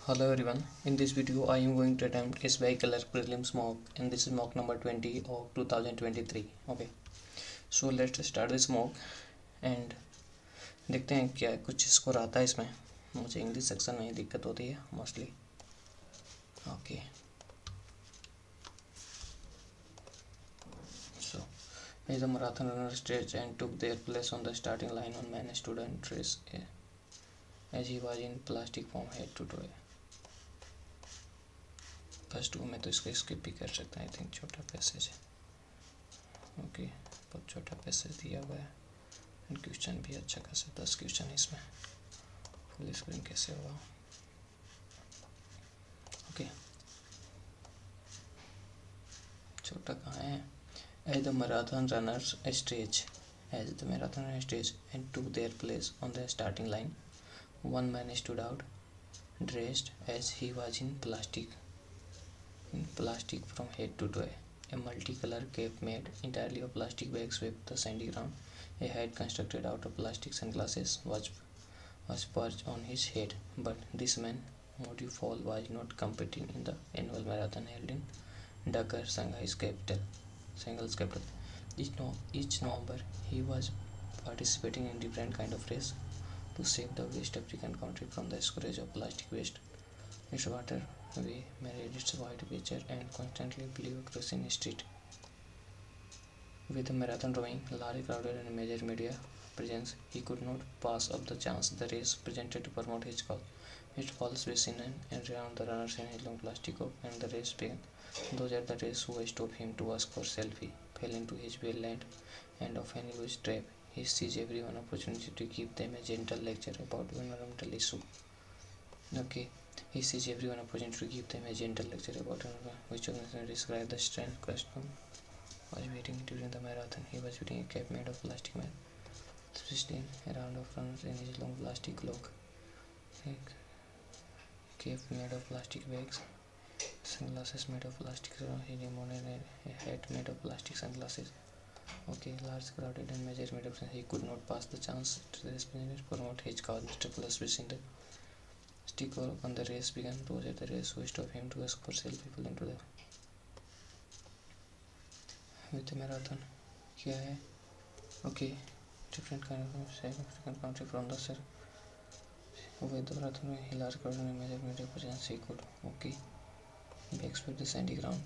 Hello everyone, in this video I am going to attempt SBI Color Prelims mock and this is mock number 20 of 2023. Okay, so let's start this mock and देखते हैं क्या कुछ score आता है इसमें। मुझे English section में ही दिक्कत होती है mostly. Okay, so the marathon runner stretched and took their place on the starting line on man student race as he was in plastic form head to toe। First two में तो इसको skip भी कर सकते हैं, I think छोटा passage है। Okay, बहुत छोटा पैसेज दिया हुआ है एंड क्वेश्चन भी अच्छा खासा 10 क्वेश्चन इसमें। फुल स्क्रीन कैसे होगा? ओके, छोटा कहाँ है? As the marathon runners stage and took their place on the starting line, one man stood out, dressed as he was in plastic from head to toe. A multicolor cape made entirely of plastic bags swept the sandy ground. A hat constructed out of plastic sunglasses was perched on his head. But this man, Modi Fall, was not competing in the annual marathon held in Dhaka, Shanghai's capital. Each November, he was participating in different kind of race to save the West African country from the scourge of plastic waste. Its waterway married its white picture and constantly blew across in street. With the marathon drawing large crowded and major media presence, he could not pass up the chance the race presented to promote his cause. It falls within and around the runners in his long plastic coat, and the race began. Those at the race who stopped him to ask for selfie fell into his well land and often used trap. He seized every one opportunity to give them a gentle lecture about environmental issue. Okay. He sees everyone opportunity to give them a gentle lecture about which organization describe the strength custom was waiting during the marathon. He was wearing a cap made of plastic man, twisting around of runners in his long plastic cloak. A cap made of plastic bags, sunglasses made of plastic he demanded a hat made of plastic sunglasses. Okay, large crowded and major made of he could not pass the chance to the representative promote his cause. Mr. Plus wishing the stick on the race began. Those at the race who stopped him to ask for selfie fell into the with the marathon. क्या है? Okay, different kind of significant country from the sir. With the marathon में he large crowd and major media presence he could. Okay, bags with the sandy ground.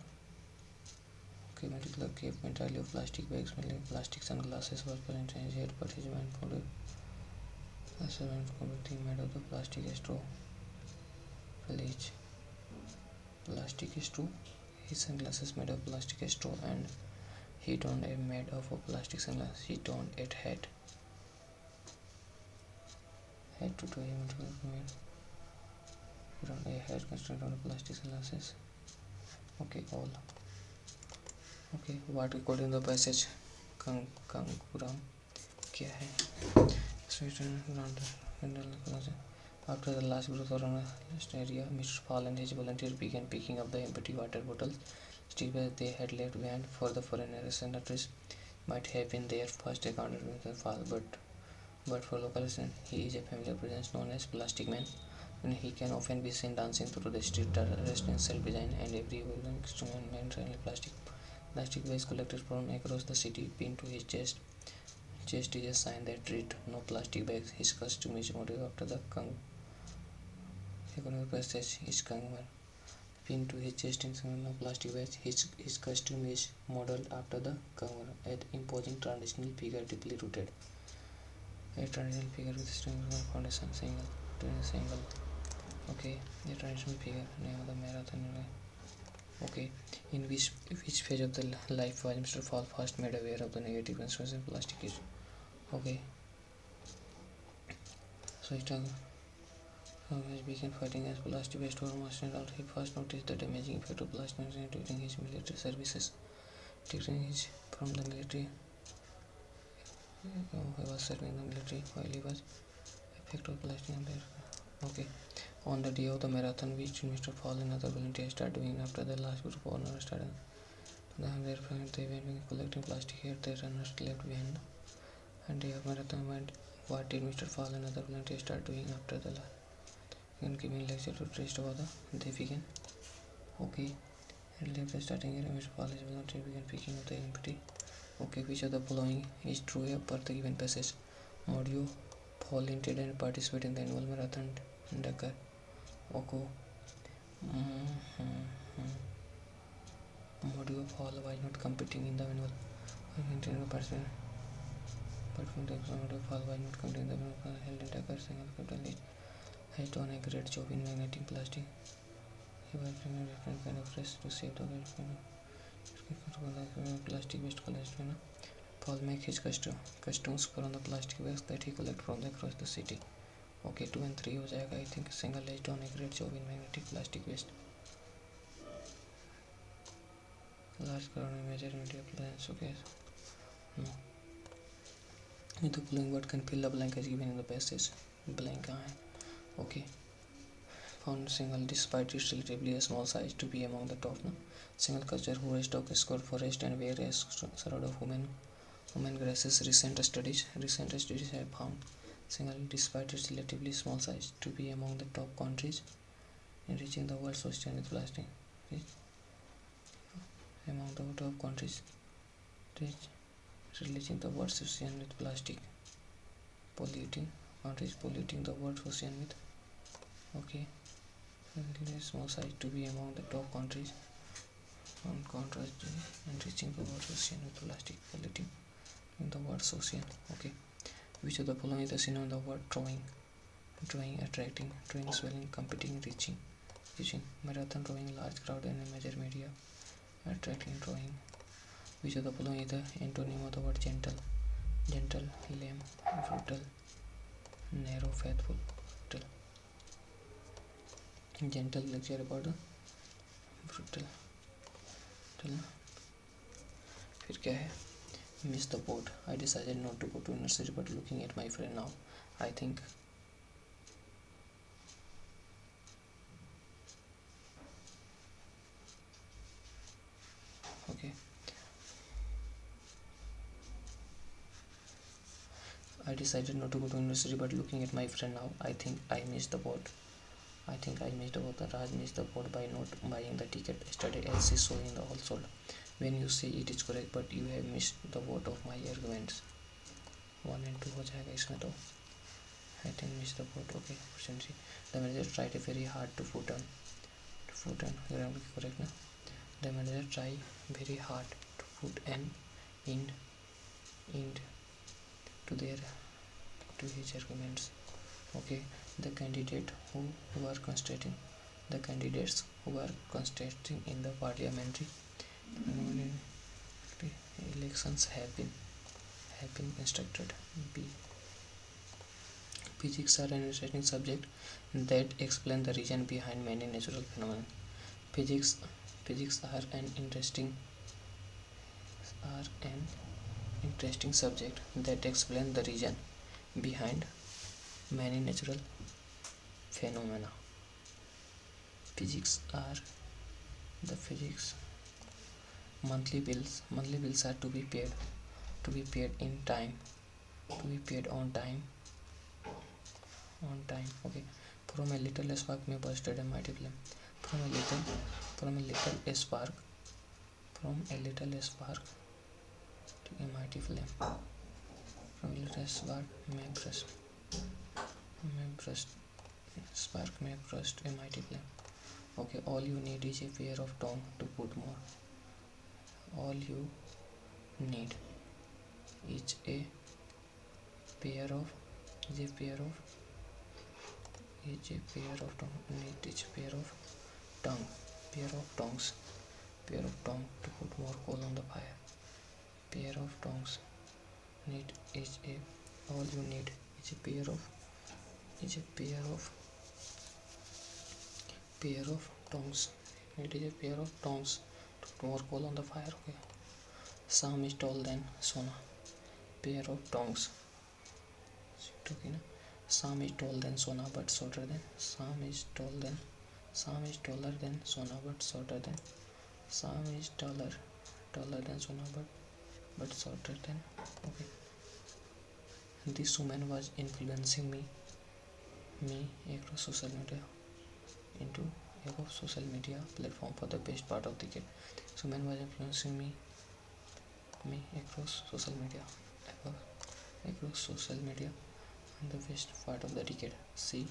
Okay, medical cape entirely of plastic bags, plastic sunglasses was present in his head, but his mind folded. The servant completely made of the plastic straw. Plastic straw. His sunglasses made of plastic straw and he donned a made of plastic sunglasses. He donned a hat. Hat to toe him made. He donned a hat constructed out of plastic sunglasses. Okay, all. Okay, what recording the passage? Kanguram. क्या है? After the last group of rest area, Mr. Paul and his volunteers began picking up the empty water bottles. Still, they had left behind for the foreigners. Senators might have been their first encounter with the fall, but for local residents, he is a familiar presence known as Plastic Man, and he can often be seen dancing through the street, residential design, and every instrument and plastic waste collected from across the city pinned to his chest. Chest is a sign that read no plastic bags. His costume is modeled after the economic passage is Kangman. Pinned to his chest in no plastic bags. His costume is modeled after the Kangman, an imposing traditional figure deeply rooted. A traditional figure with strong foundation single. Okay, a traditional figure. Name of the marathon. Okay, in which phase of the life was Mr. Fall first made aware of the negative consequences of plastic use? Okay, so it began fighting as plastic waste was mastered out. He first noticed the damaging effect of plastic during his military services. During his from the military, he was serving the military while he was effect of plastic. Okay, on the day of the marathon, which Mr. Fall and other volunteers started doing after the last group of runners started. They went collecting plastic here. The runners left behind. And day of marathon went. What did Mr. Fall and other volunteers start doing after the last? and giving lecture to Trist about the they begin. Okay. And left the starting area which Paul is not begin picking up the empty. Okay, which of the following is true per the given passage? Modio volunteered and participated in the annual marathon Dakar. Oko. Modio Paul was not competing in the annual participant. But from the exam, Modio Paul was not competing in the annual held in Dakar. Single captain list has done a great job in magnetic plastic. He was bringing different kind of risk to save the world. Plastic waste collection. Paul make his customs from the plastic waste that he collect from across the city. Okay, 2 and 3 हो जाएगा. I think single has done a great job in magnetic plastic waste. Large crowd and major media plans. Okay, no. With the following word can fill the blank as given in the passage. Blank कहाँ है? Okay. Found single despite its relatively small size to be among the top. No? Single culture who has stock scored forest and various surround of women graces. Recent studies have found single despite its relatively small size to be among the top countries in reaching the world's ocean with plastic. Among the top countries reaching the world's ocean with plastic. Polluting the world's ocean with. Okay. Small size to be among the top countries on contrast and reaching the world's ocean with plastic polluting in the world's ocean. Okay, which of the following is the synonym of the word drawing? Attracting, drawing, swelling, competing, reaching. Marathon, drawing large crowd and major media. Attracting, drawing. Which of the following is the antonym of the word gentle? Lame, brutal, narrow, faithful. Gentle lecture about the brutal. फिर क्या है? Miss the boat. I decided not to go to university but looking at my friend now. I think okay. I decided not to go to university but looking at my friend now. I think I missed the boat. The Raj missed the boat by not buying the ticket yesterday as she saw in the all sold. When you say it is correct but you have missed the boat of my arguments. 1 and 2 हो जाएगा इसमें तो. I think missed the boat. Okay, question C. The manager tried very hard to put on. Grammar correct ना? The manager tried very hard to put an end to his arguments. Okay, the candidates who were contesting in the parliamentary elections have been instructed. B. Physics are an interesting subject that explain the reason behind many natural phenomena. Physics are an interesting subject that explain the reason behind many natural phenomena. Monthly bills are to be paid in time, to be paid on time. Okay, from a little spark may bursted a mighty flame. From a little spark to a mighty flame. From a little spark may burst a mighty flame. Okay, all you need is a pair of tongs to put more. All you need is a pair of tongs to put more coal on the fire. Pair of tongs. All you need is a pair of tongs. It is a pair of tongs to put more coal on the fire. Okay. Sam is taller than Sona. Pair of tongs. Sam is taller than Sona but shorter than. Sam is taller than Sona but shorter than. Sam is taller than Sona but shorter than. Okay. This woman was influencing me me across social media into above social media platform for the best part of the decade. So man was influencing me across social media above across social media in the best part of the decade. She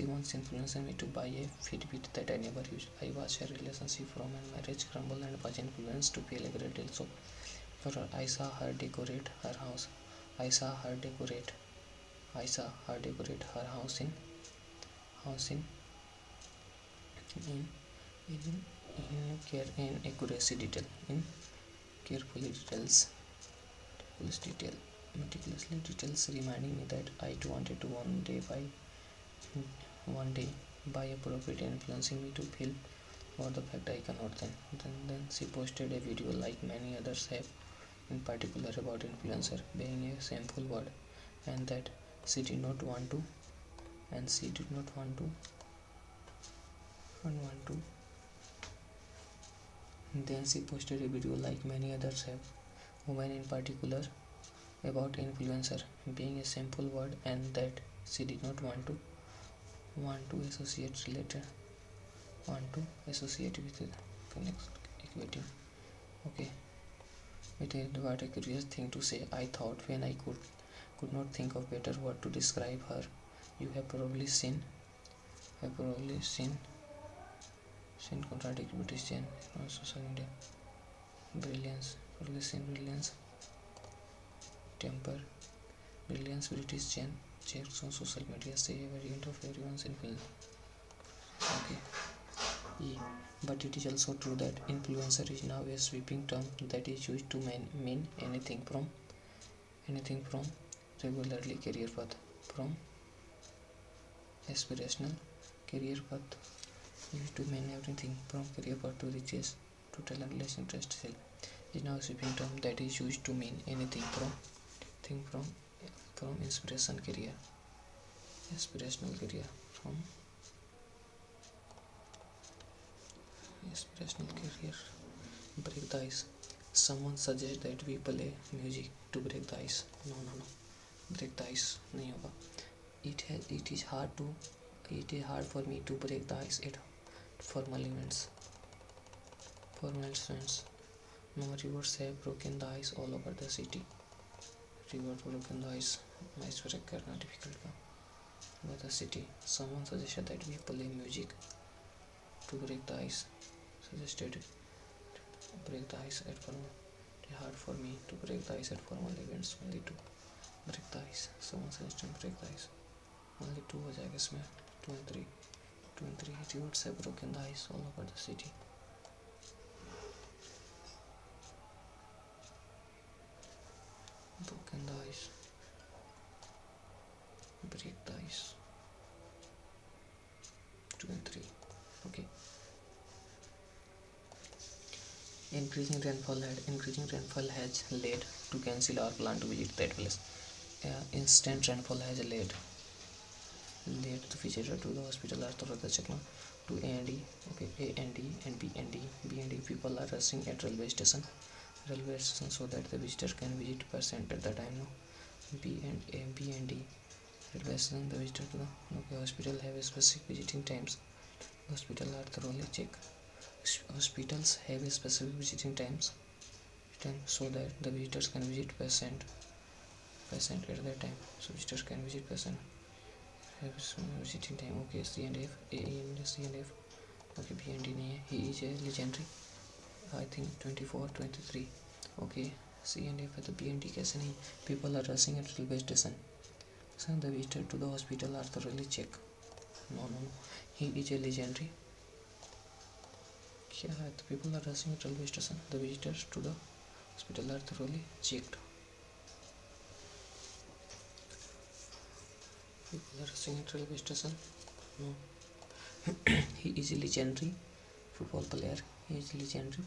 once influenced me to buy a Fitbit that I never used. I watched her relationship from and marriage crumble and was influenced to feel a great deal. So for her, I saw her decorate her house. I saw her decorate. I saw her decorate her house in in care and accuracy detail in carefully meticulously details, reminding me that I too wanted to one day by a property, influencing me to feel for the fact I cannot. Then she posted a video like many others have, in particular about influencer being a shameful word, and that she did not want to and she did not want to. Then she posted a video like many others have, women in particular, about influencer being a shameful word, and that she did not want to associate with it. Next, equating. Okay, it is what a curious thing to say. I thought when I could not think of better word to describe her. You have probably seen contradict British Jen on social media. Brilliance, probably seen brilliance, temper, brilliance British Jen checks on social media say a variant of everyone's influence. Okay. But it is also true that influencer is now a sweeping term that is used to mean anything from regularly career path, from aspirational career path, used to mean everything from career path to riches to talent, less interest self. Is now a sweeping term that is used to mean anything from inspiration career, aspirational career, from aspirational career. Break the ice. Someone suggests that we play music to break the ice. No. Break the ice नहीं होगा. It is hard for me to break the ice at formal events. Formal friends. No, rivers have broken the ice all over the city. River broken the ice. Ice break करना difficult था. Over the city. Someone suggested that we play music to break the ice. Suggested break the ice at formal. It is hard for me to break the ice at formal events. Only to break the ice. Someone suggested break the ice. Only 2 हो जाएगा इसमें. 2 and 3. Rivers have broken the ice all over the city. Broken the ice. Break the ice. 2 and 3. Okay. Increasing rainfall has led to cancel our plan to visit that place. Instant rainfall has led the visitor to the hospital Arthur Chakla to A&E. Okay, A&E and B&E people are rushing at railway station so that the visitor can visit patient at the time. No, B&E railway station, the visitor to the hospital have specific visiting times. Hospital are thoroughly checked. Hospitals have specific visiting times so that the visitors can visit patient at that time. So visitors can visit patient have visiting time. Okay, C and F, A and C and F. Okay, B and D नहीं है. He is a legendary. I think 24, 23. Okay, C and F है तो B and D कैसे नहीं? People are rushing at railway station. So the visitor to the hospital are thoroughly checked. No. He is a legendary. क्या है तो people are rushing at railway station. The visitors to the hospital are thoroughly checked. People are rushing at railway station. No. He is a legendary football player. He is legendary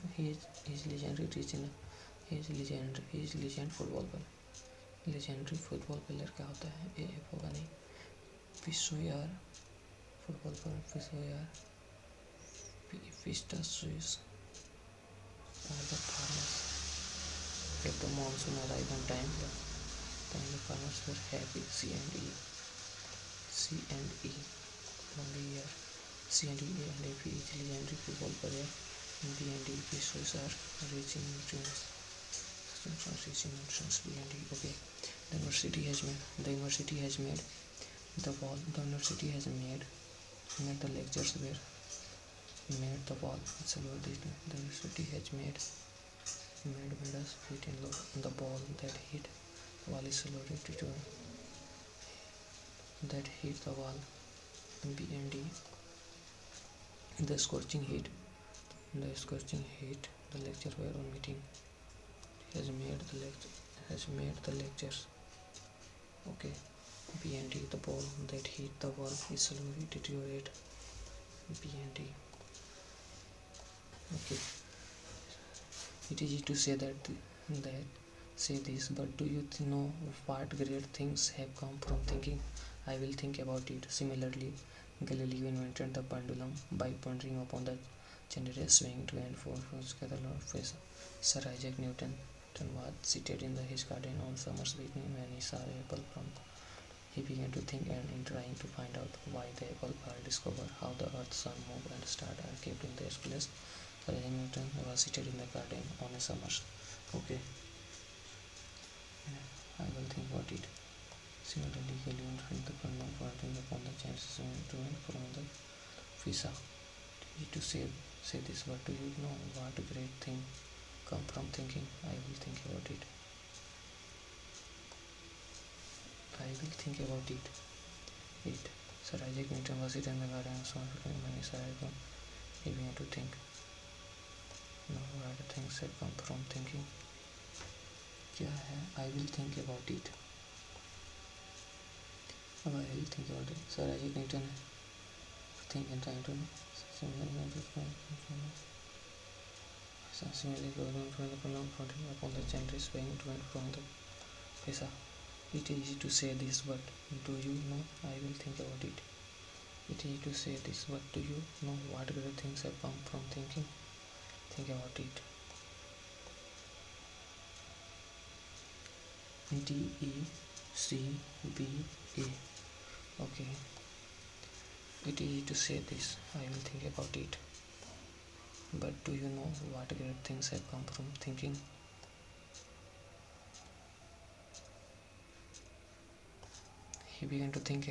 legend football player. Legendary football player क्या होता है? AF होगा नहीं. Pissoyar football player. Pissoyar. Pistachios are the farmers. If the monsoon arrived on time, then the farmers were happy. C C and E only here. C and E and F is legendary football player. B and D pastries are rich in nutrients. Rich in nutrients. B and D. Okay. The university has made the wall. The university has made the lectures were made the wall. It's about this. The university has made us fit in the ball that hit the wall is loaded to that hit the wall. B and D. The scorching heat. The scorching heat. The lecture were on meeting has made the lectures. Okay. B and D. The ball that hit the wall is slowly deteriorate. B and D. Okay. It is easy to say that say this, but do you know what great things have come from thinking? I will think about it. Similarly, Galileo invented the pendulum by pondering upon the generator swing to and fro together. Sir Isaac Newton was seated in his garden on summer's evening when he saw an apple from. He began to think and in trying to find out why the apple were discover how the earth, sun, moon and stars are kept in their place. Sir Isaac Newton was seated in the garden on a summer's. Okay. I will think about it. Similarly, Galileo invented the pendulum pondering upon the chances to and from the visa. To say this, but do you know what great thing come from thinking? I will think about it. I will think about it. Sir Isaac Newton was sitting in the garden and saw when he saw it. He began to think. No, what things have come from thinking? क्या है? I will think about it. अब I will think about it. Sir Isaac Newton think and trying to similarly going from the pronoun fronting upon the gender swaying to and from the visa. It is easy to say this, but do you know? I will think about it. It is easy to say this, but do you know what great things have come from thinking? Think about it. DECBA. Okay. It is easy to say this. I will think about it. But do you know what great things have come from thinking? He began to think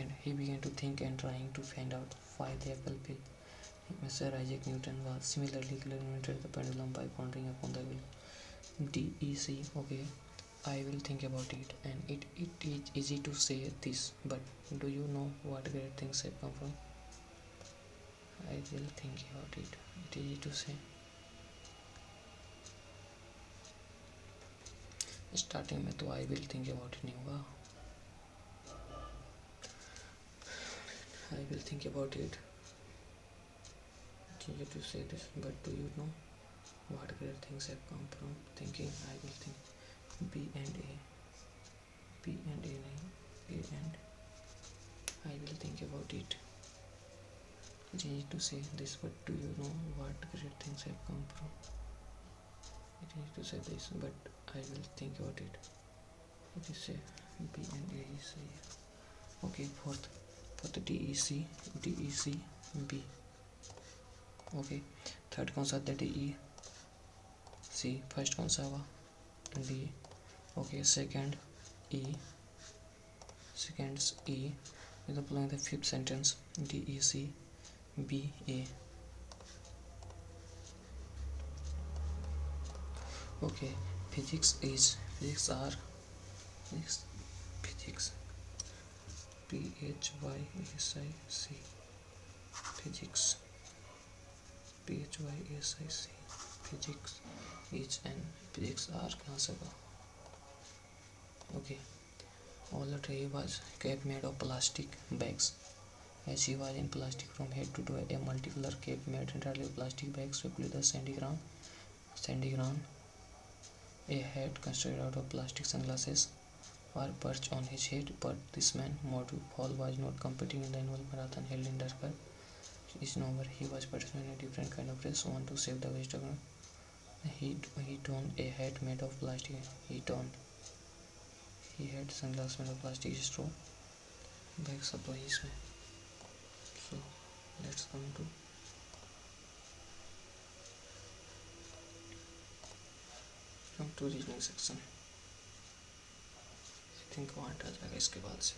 and trying to find out why the apple fell. Sir Isaac Newton was similarly invented the pendulum by pondering upon the will. DEC. Okay. I will think about it, and it is easy to say this, but do you know what great things have come from? I will think about it. It is easy to say. Starting में तो आई will think about ही नहीं होगा. I will think about it. It's easy to say this, but do you know what great things have come from thinking? I will think. B and A नहीं, A and I will think about it. It's easy to say this, but do you know what great things have come from? It is easy to say this, but I will think about it. It is say B and A is here. Okay, fourth DEC B. Okay, third कौन सा था? DE C. First कौन सा हुआ? D. Okay, second E. Is applying the fifth sentence. DEC B A. Okay, physics are physics. PHYSIC. Physics. PHYSIC. Physics is and physics are कहाँ से हुआ? Okay. All the tray was cape made of plastic bags. As she was in plastic from head to toe, a multicolor cape made entirely of plastic bags replaced the sandy ground. A hat constructed out of plastic sunglasses were perched on his head, but this man, Mordu Paul, was not competing in the annual marathon held in Dakar. Each November, he was participating in a different kind of race, one to save the vegetable. He donned a hat made of plastic. He had sunglasses made of plastic straw bags. अब इसमें So let's come to reasoning section. I think वहाँ आ जाएगा इसके बाद से।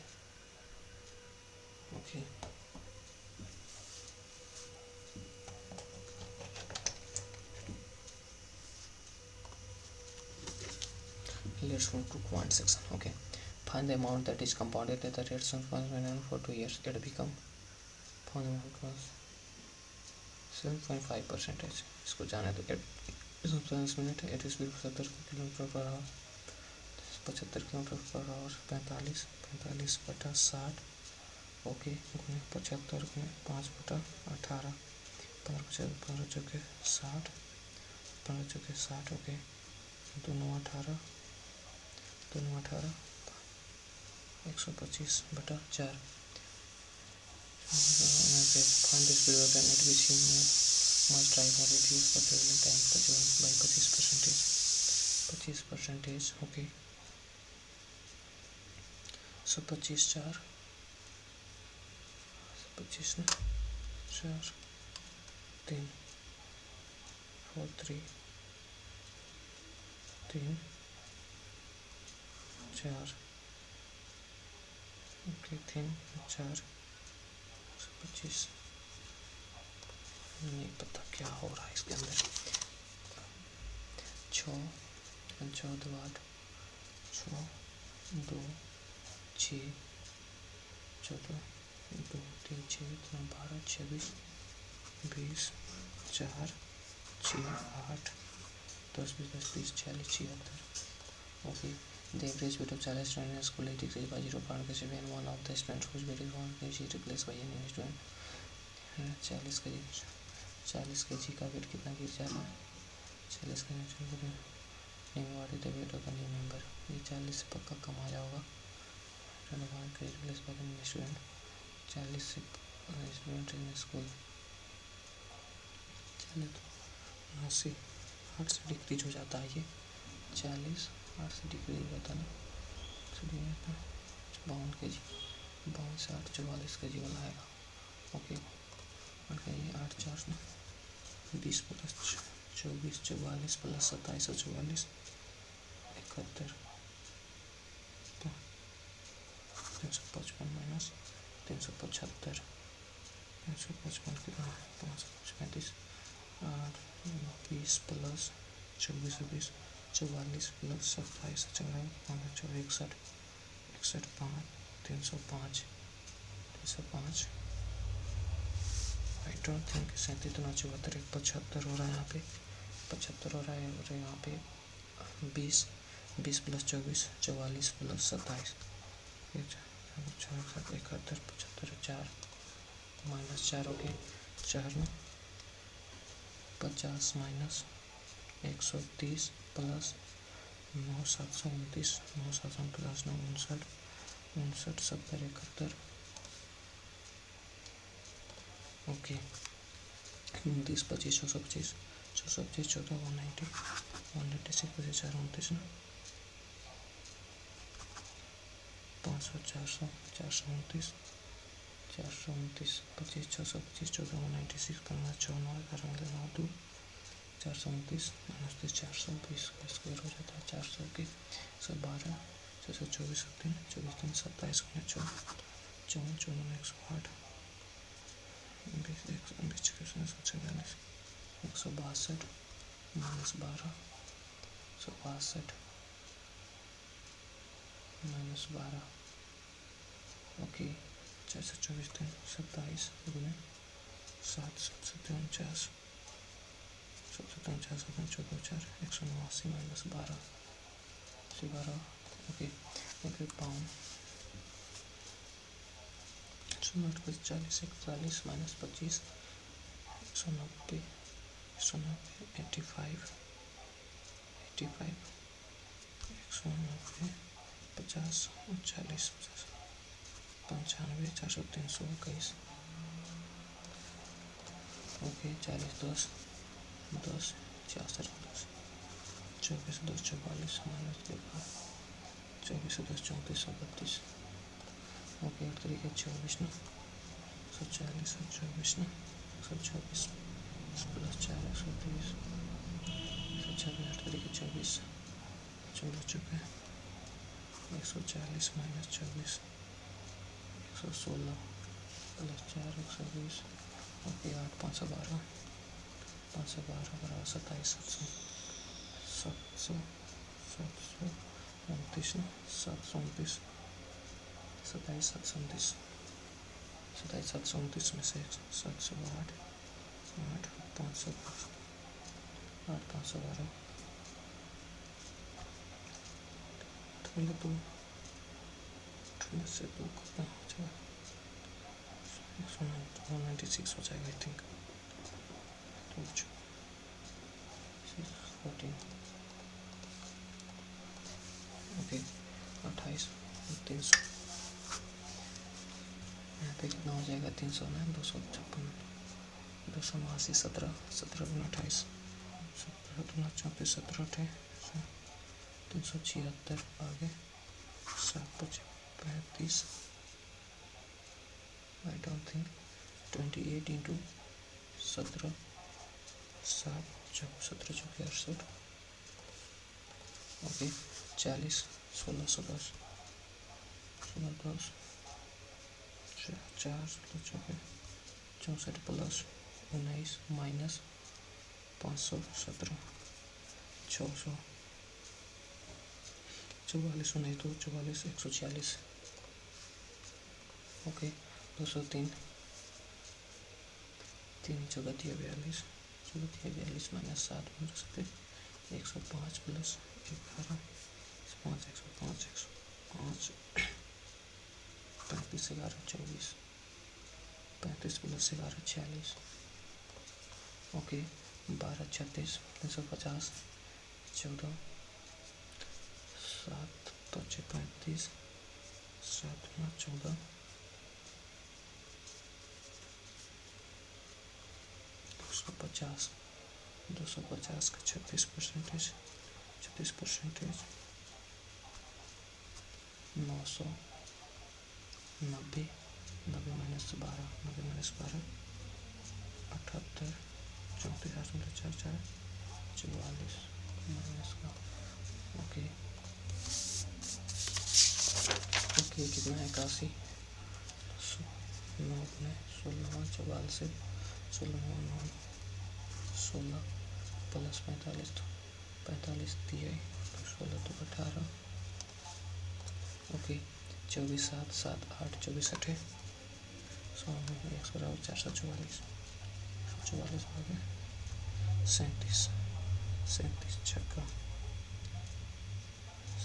Okay let's move to quant section. Okay, find the amount that is compounded at the rate of for 2 years. It become found the amount was 7.5%। इसको जाने दो। Minute 80 speed 70 kilometre per hour 75 kilometre per hour 45 बटा 60। Okay गुने 75 गुने 5 बटा 18 15 चौके 60 15 चौके 60। Okay दोनों 18 125 बटा 4। find the speed of the net which he must drive or reduce the traveling time by 25%। Okay so 25 4 3 4 3 4। Okay 3 4 25। नहीं पता क्या हो रहा है इसके अंदर। 6 14 8 6 2 6 14 2 3 6 12 26 20 4 6 8 10 20 30 40 76। Okay the average weight of 40 students in school decreased by 0.7 when one of the students whose weight is 1 kg replaced by a new student। 40 kg का wait कितना गिर जा रहा है? 40 का new the weight of the new member. ये 40 से पक्का कम आ जाएगा। 1 kg replaced by a new student। 40 से स्टूडेंट इन स्कूल 80 8 से डिक्रीज हो जाता है। ये 40 8 से डिक्रीज होता है ना। 52 kg 52 से 8 44 kg वाला आएगा। ओके और ये 8 4 20 प्लस 24 44 प्लस 27 और 44 71 355 माइनस 375 355 कितना 535 8 20 plus 24 20 44 plus 27 61 61 5 305 I don't think 37 74 75 हो रहा है यहाँ पे 75 हो रहा है और यहाँ पे 20 प्लस 24 44 प्लस 27 71 75 4 माइनस 4 हो गए 4 में 50 माइनस 130 प्लस 9 729 9 7 प्लस 9 59 70 71। ओके 29 25 625 625 14 190 186 25 4 29 ना 500 400 429 429 25 625 14 196 15 6 9 11 9 2 429 माइनस 420 का स्क्वायर हो जाता है 400 के 12 624 3 24 3 27 54 54 108 162 माइनस 12 162 माइनस 12। ओके 424 3 27 गुने 7 749 749 14 4 189 माइनस 12 से 12। Okay pound 108 40 41 minus 25 190 85 190 50 40 95 400 321। Okay 40 10 10 66 10 24 10 44 minus 24 10 34 32। Okay 8 तरीके 24 ना 140 और 24 ना, 124 प्लस 4 130, 126 8 तरीके 24 14 चुके, 140 माइनस 24 116 प्लस 4 120, ओके 8 512 बराबर 27 700 729 ना 729 27 729 27 729 में से 708 8 500 8 512 2 में से 2 कितना हो जाएगा 196 हो जाएगा आई थिंक 14 ओके 28 300 यहाँ पे कितना हो जाएगा 300 ना 256 289 17 गुना 28 17 दूना 34 17 थे 376 आगे 7 5 35 आई डोंट थिंक 28 इंटू 17 7 17 चौके 68 ओके 40 16 10 16 10 4 16 चौके 64 plus 19 minus 517 600 44 19 2 44 146 okay 203 3 14 42 42 minus 7 105 plus 11 5 105 105 35 11 24 35 plus 11 46 okay 12 36 350 14 7 35 7 14 250 का 36% 900 90 90 माइनस 12 90 माइनस 12 78 34 8 4 4 44 माइनस का ओके कितना है 81 9 में 16 44 16 9 16 प्लस 45 तो 45 दिए तो 16 तो 18 ओके 24 7 7 8 24 8 100 बराबर 444 भागे 37 छक्का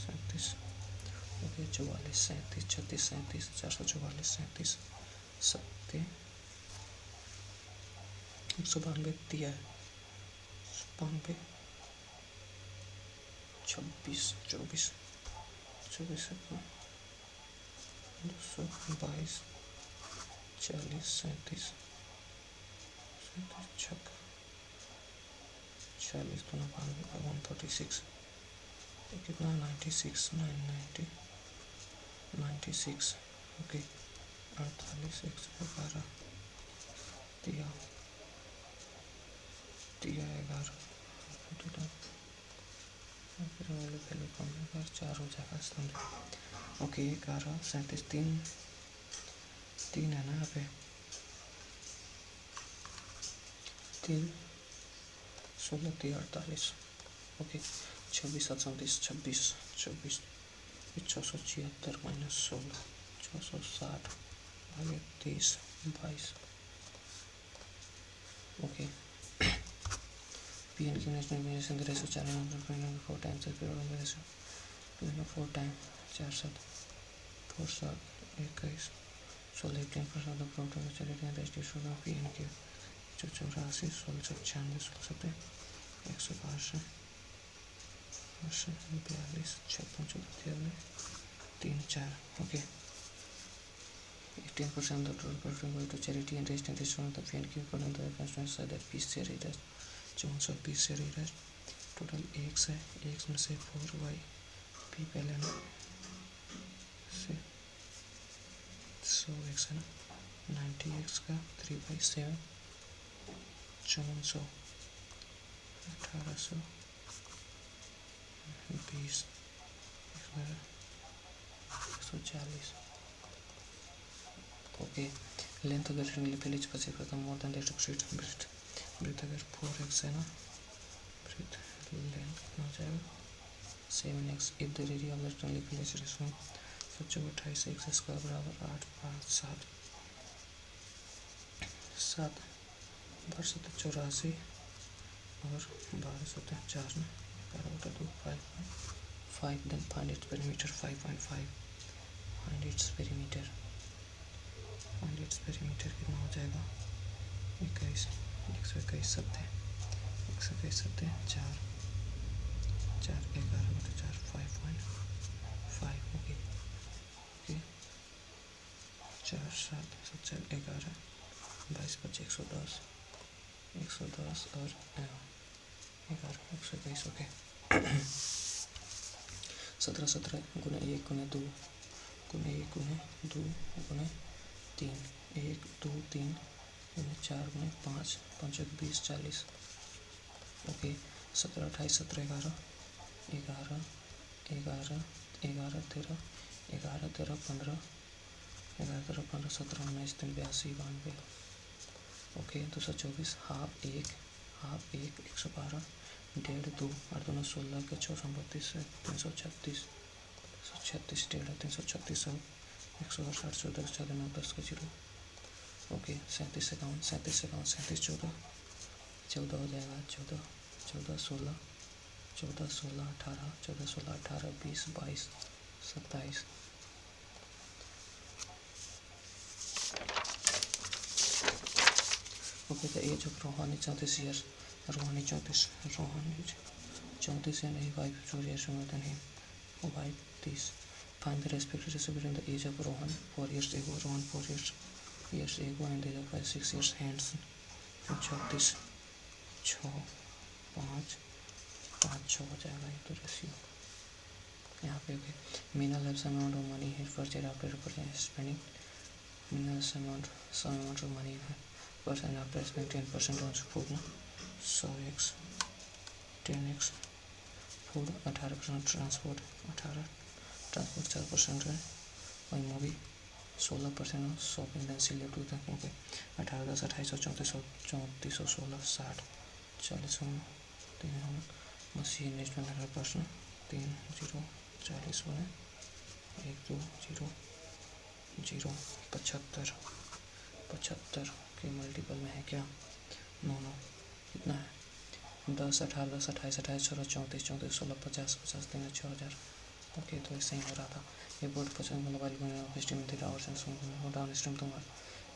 37 ओके 44 37 36 37 444 37 70 192 दिया है 92 26 24 24 222 40 37 छक्का 40 तो 136 कितना 96 990 96 ओके 48 111 दिया 11 फिर वाले वैल्यू कम है 4 हो जाएगा स्तंभ ओके 11 37 3 है ना यहाँ पे 3 16 3 48 ओके 26 7 26 26 676 माइनस 16 660 आगे 23 22 ओके PN की national mission ratio 4 4 times 4 time 4 7 4 7 21 16 18% of total charity and restitution of PN की 184 16 96 16 112 42 56 3 4 okay 18% of total production go to charity and restitution of the PN की according to the constitution said that peace share rest 420 share rest total x है x में से 4y P पहले ना से 100 x है ना 90x का 3/7, 5400, 1820, 140. ओके, लेंथ अगर रिंगली पहले पचे करता more than let breath breath breath अगर 4x है ना, ब्रीथ लेंथ कितना हो जाएगा 7x. If the area of the Wrigley पहले रेशो 28x स्क्वायर बराबर 8 5 7 7 12 7 84 और 12 7 4 ना 11/2 5.5. Then find its perimeter 5.5. Find its perimeter कितना हो जाएगा 21 121 सत्तर 121 सत्तर 4 4 11/4 5.5. ओके ओके 4 7 7 4 11 22 25 110 और 11 121. ओके 17 17 गुने 1 गुने 2 गुने 1 गुने 2 गुने 3 1 2 3 गुने 4 गुने 5 5 20 40. ओके 17 28 17 11 11 11 11 13 11 13 15 11 13 15 17 19 82 92. ओके 224 हाफ 1 112 डेढ़ 2 8 2 16 के 632 336 336 डेढ़ 336 168 14 14 9 10 का 0. ओके 37 51 37 51 37 14 14 हो जाएगा 14 14 16 14 16 18 14 16 18 20 22 27. Okay the age of Rohan is 34 years. Rohan is 34 and his wife is 2 years younger than him. Wife 30. Find the respective ratio between the age of Rohan 4 years ago, Rohan 4 years ago and the age of 6 years hence. 34 6 5 5 6 हो जाएगा ये तो ratio यहाँ पे. Okay Meena leaves amount of money his first year after spending. Meena some amount of money percent after spending 10% on food. No? So x 10x food 18% transport 18 transport 4% है और movie 16% on shopping. Then she left with okay 18 10 28 34 16 60 40 3 machine investment 18% 3 0 40 बने 1 2 0 0 75 75 के multiple में है क्या 9 9 कितना है 10 18 10 28 28 16 34 34 16 50 50 3 6000. Okay तो ऐसे ही हो रहा था. ये बोर्ड 55 मोबाइल गोइंग स्ट्रीम थी आवर्स एंड डाउन स्ट्रीम तुम्हारा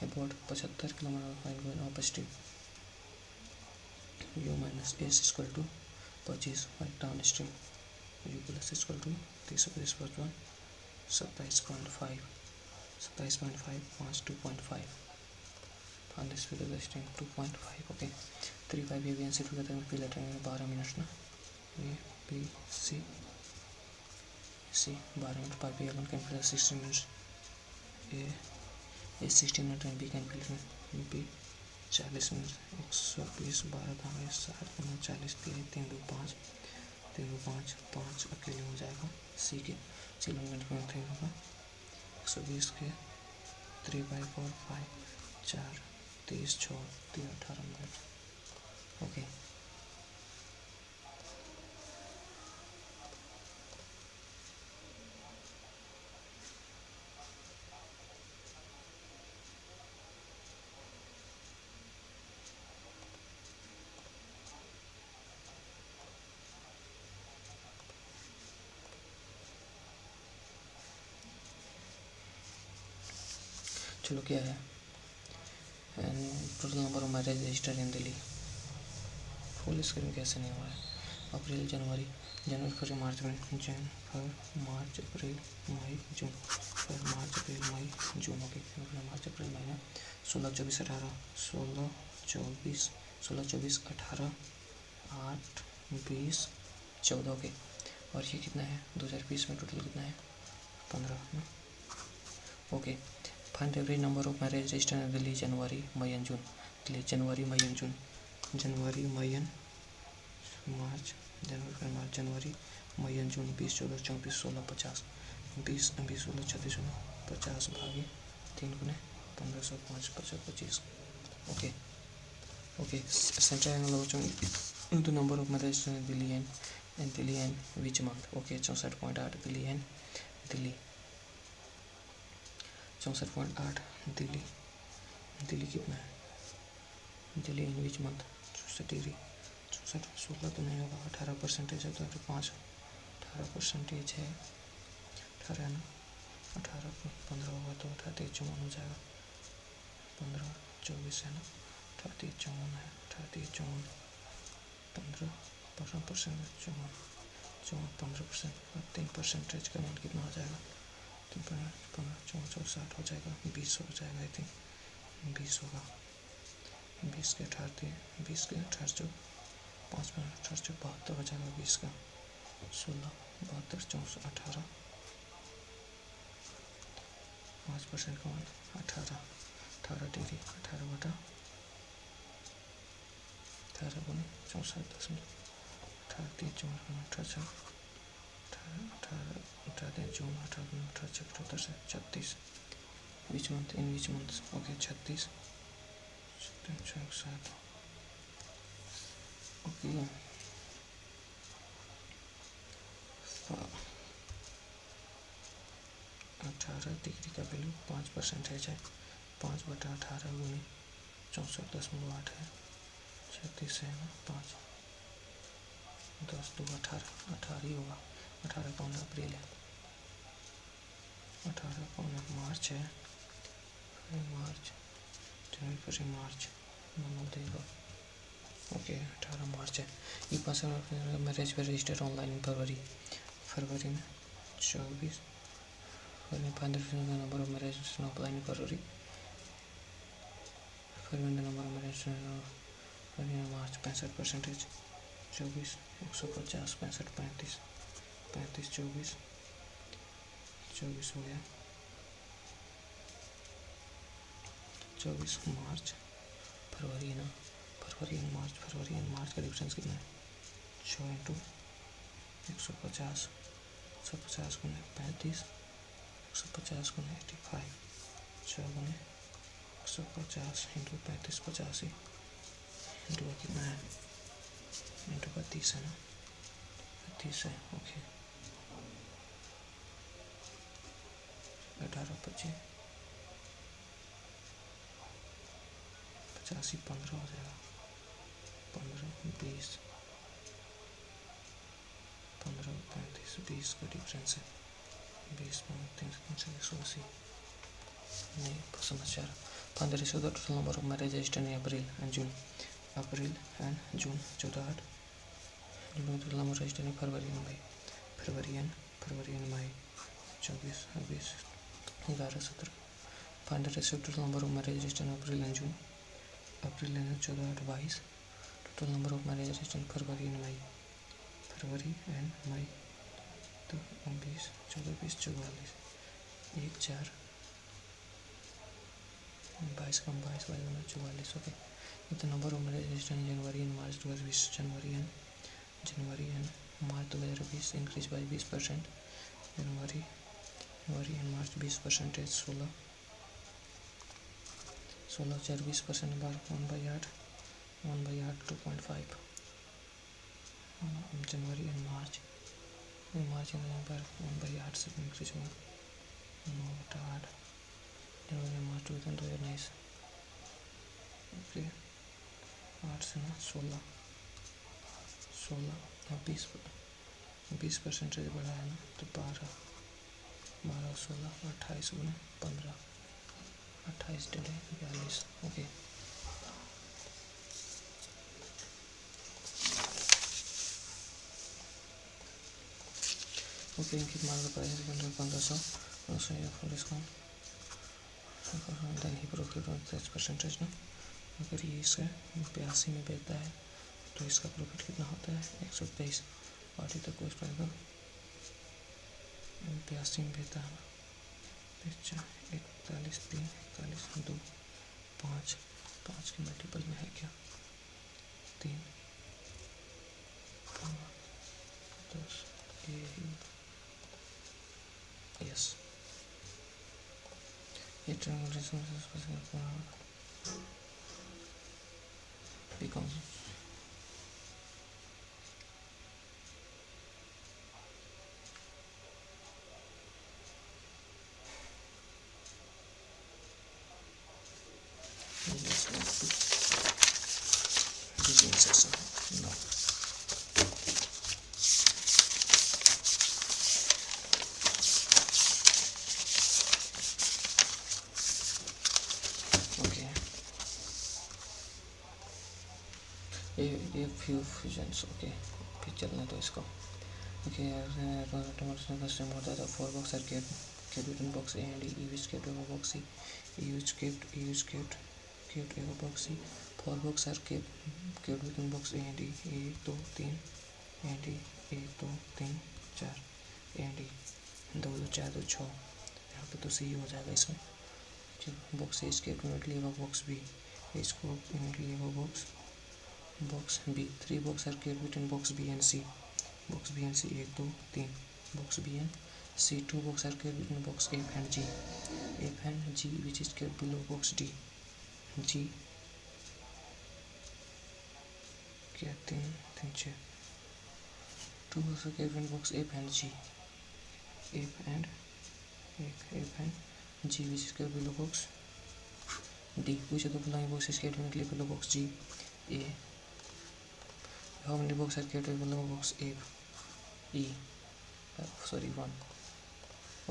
ये board 75 kilometre going upstream u minus s equal to 25 downstream u plus equal to 30 पर 27.5 5 2.5. find the speed of the stream 2.5. okay 3 5 A B and C together will be later in 12 minutes ना A B C 12 minutes 5 A 1 can fill 60 minutes A 60 minutes and B can fill B 40 minutes 120 12 दागे 7 40 3 2 5 3 2 5 5 अकेले हो जाएगा C के C minute में थे होगा 120 के 3/4 5 4 30 6 3 18 मिनट. ओके चलो क्या है total number of marriage registered in Delhi. Full screen कैसे नहीं हुआ है. अप्रैल जनवरी फरवरी मार्च मार्च अप्रैल मई जून मार्च अप्रैल मई जून. ओके मार्च अप्रैल महीना 16 24 18 16 24 18 8 20 14. ओके और ये कितना है 2020 में टोटल कितना है 15 ना. Okay find average number of marriage register in Delhi January May and June. Delhi January May and June, January May and March, January May and June 20, 14, 34, 16, 50, 20, 20, 16, 36, 50 भागे 3 गुने 1500, 5, 50, 25। Okay okay central angle of the number of marriage in Delhi and which month. Okay 64.8 Delhi and Delhi 64.8 Delhi, Delhi कितना है, दिल्ली इन which month 64 16 तो नहीं होगा, 18% है तो 5, 18% है, 18 है ना, 18 15 होगा तो 18 23 54 हो जाएगा, 15 24 है ना, 18 23 54 है, 18 23 54 15 15% 54 15%, 3% का मान कितना हो जाएगा, 15 54 60 हो जाएगा, 20 हो जाएगा, आई थिंक 20 होगा, 20 के 18 20 के 18 5 18 72 हो जाएगा, 20 का 16 72 64 18 5% का मान 18 डिग्री, 18 बटा 18 गुने 64.8 18 3 4 18 जून 18 36 which month in which month. Okay 36 7 okay 18 degree का वैल्यू 5% है, 5 बटा 18 गुने 64.8 है, 36 है ना, 5 10 2 18 18 ही होगा, 18 कौन अप्रैल है, 18 कौन मार्च है, मार्च जनवरी फरवरी मार्च नंबर देगा। ओके 18 मार्च है। ये पास मैरिज पे रजिस्टर ऑनलाइन फरवरी में 24 number of marriage offline February number of marriage मार्च 65%, 24 150 65 35 35 24 24 हो गया, 24 मार्च फरवरी ना, फरवरी एंड मार्च का डिफरेंस कितना है, 6 इंटू 150 150 गुने 35 150 गुने 85 6 गुने 150 इंटू 35 85 इंटू का कितना है, इंटू का 30 है ना, 30 है। ओके 18 25 85 15 हो जाएगा, 15 20 15 35 20 का डिफरेंस है, 20 380 नहीं समझ आ रहा। Find the ratio of the total number of marriage registered in April and June 14 total number registered in February and May 24 20 11 17। Find the ratio of total number of marriage registered in April and June 14 22 total number of marriage registered in February and May तो 20 14 20 44 1 4 22 कम 22 44। Okay the number of marriage registered in January and March 2020 January and March 2020 increase by 20%, January and March 20% 16 4 20% बार 1/8 2.5 January and March and बार 1/8 से increase हुआ 9/8 जनवरी मार्च 2019। Okay 8 से ना 16 20% बढ़ा है ना, तो 12 16 28 गुने 15 28 डले 42। ओके इनकी मार्क का price 1500 for discount then he profit on 10% ना। अगर ये इसका 82 में बेचता है तो इसका प्रॉफिट कितना होता है 123 और तक कोस्ट आएगा 82 में बेचता है ना, अच्छा 41 3 41 2 5 5 के मल्टीपल में है क्या 3 5 10 यस ये triangle resources becomes let's move to design section now. Okay, ये few fusions. Okay, फिर चलने दो इसको. Okay, more than 4-box arcade within box A and E which kept over box C, E which kept over box C. 4-box arcade within box A and E, 1 2 3 and E, 1 2 3 4 and E, 2 2 4 2 6. यहाँ पे तो C हो जाएगा इसमें. Box A इसके immediately above box B, इसको immediately above box B. 3 box are kept between box B and C. Box B and C 1 2 3. Box B and C. 2 box are kept between box F and G. F and G which is kept below box D. G क्या 3 3 6. 2 box are kept between box F and G. F and G which is kept below box D. Which of the following boxes is kept immediately below box G? A. How many boxes are kept below box A? E. 1.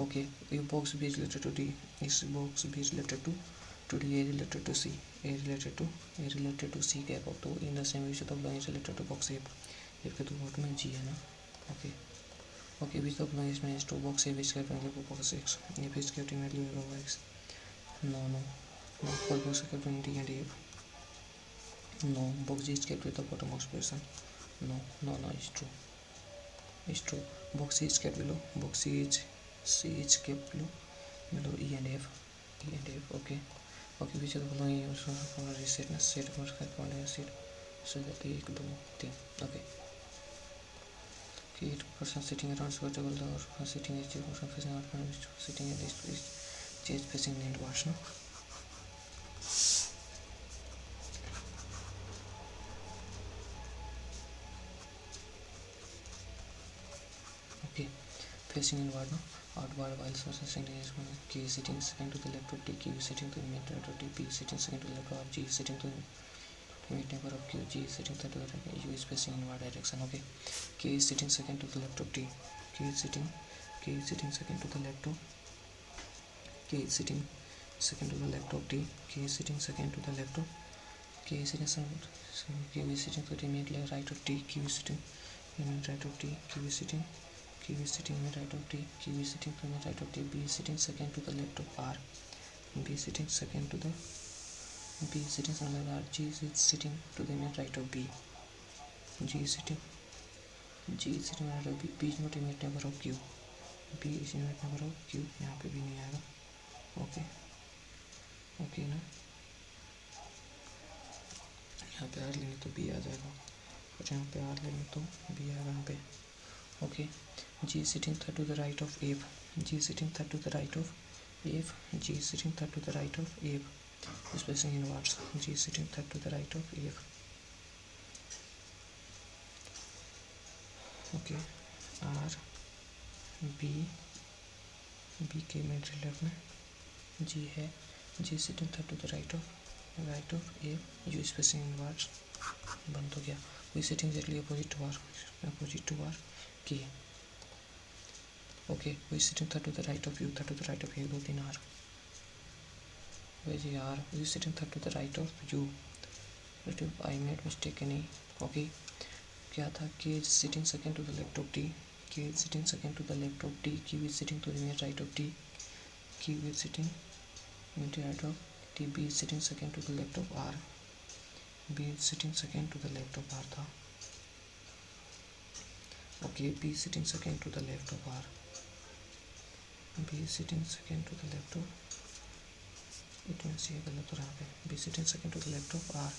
Okay. If box B is related to D, is box B is related to D? A related to C? A related to C क्या तो in the same which of the following is related to box A? F के तो board में G है ना. Okay. Okay, which of the following is managed to box A which kept immediately below box X? If is kept immediately below X. No. For box kept in D and F. No. Box G is kept with the bottommost position. No. It's true. It's true. Box C is kept below. Box C is kept below E and F. Okay. Which of the following is for reset set for corresponding set? So that 1 2 3. Okay. 8% sitting around suitable or sitting is 0% facing outward, sitting in this is facing inwards. No? Okay, facing inward, no? Outward while sitting is K sitting second to the left of T, Q sitting to the mid right of T, P sitting second to the left of G sitting to the mid neighbor of Q, G sitting third to the right, U is facing inward direction. Okay, K is sitting second to the left of T, K is sitting second to the left of K is sitting second to the left of T, K is sitting second to the left of K is sitting Q is sitting to the immediately right of T, Q is sitting immediate right of T, Q is sitting immediate right of T, Q is sitting to the right of T, B is sitting second to the left of R, B is sitting second to the B is sitting somewhere R, G is sitting to the immediate right of B, G is sitting right of B, B is not immediate neighbor of Q, B is immediate neighbor of Q, यहाँ पे भी नहीं आएगा. Okay ना, यहाँ पे are लेंगे तो बी आ जाएगा और यहाँ पे आर लेंगे तो बी आएगा यहाँ पे. Okay, G sitting third to the right of F, G sitting third to the right of F, G sitting third to the right of F, spacing inwards, G sitting third to the right of F. Okay, R B के mid left में G है, G sitting third to the right of A, U spacing inwards बंद हो गया. V sitting exactly opposite to R के. Okay, we sitting third to the right of you, third to the right of A 2 3 R, we are, V sitting third to the right of U, I made mistake नहीं. Okay, क्या था, K is sitting second to the left of T, K is sitting second to the left of T, Q is sitting to the right of T, Q is sitting right of T, B is sitting second to the left of R, B is sitting second to the left of R था. Okay, B is sitting second to the left of R, B sitting second to the left of, it means ये गलत हो रहा है. B sitting second to the left of R.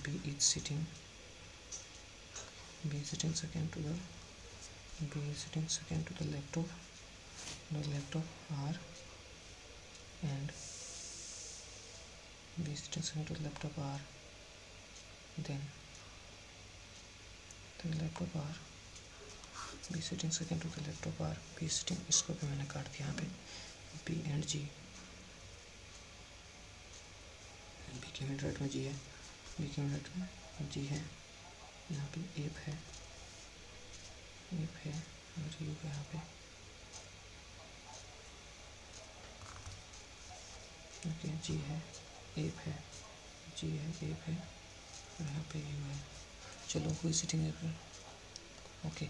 B is sitting second to the, B is sitting second to the left of R, and B is sitting second to the left of R, then to the left of R, B sitting second to the left of R, B sitting, इसको भी मैंने काट दिया यहाँ पे. B and G, B के mid right में G है, B के मिड राइट में G है, यहाँ पे एप है और यू है यहाँ पे. ओके, G है, एप है, G है, एप है और यहाँ पे यू है. चलो हुई सिटिंग है फिर. ओके,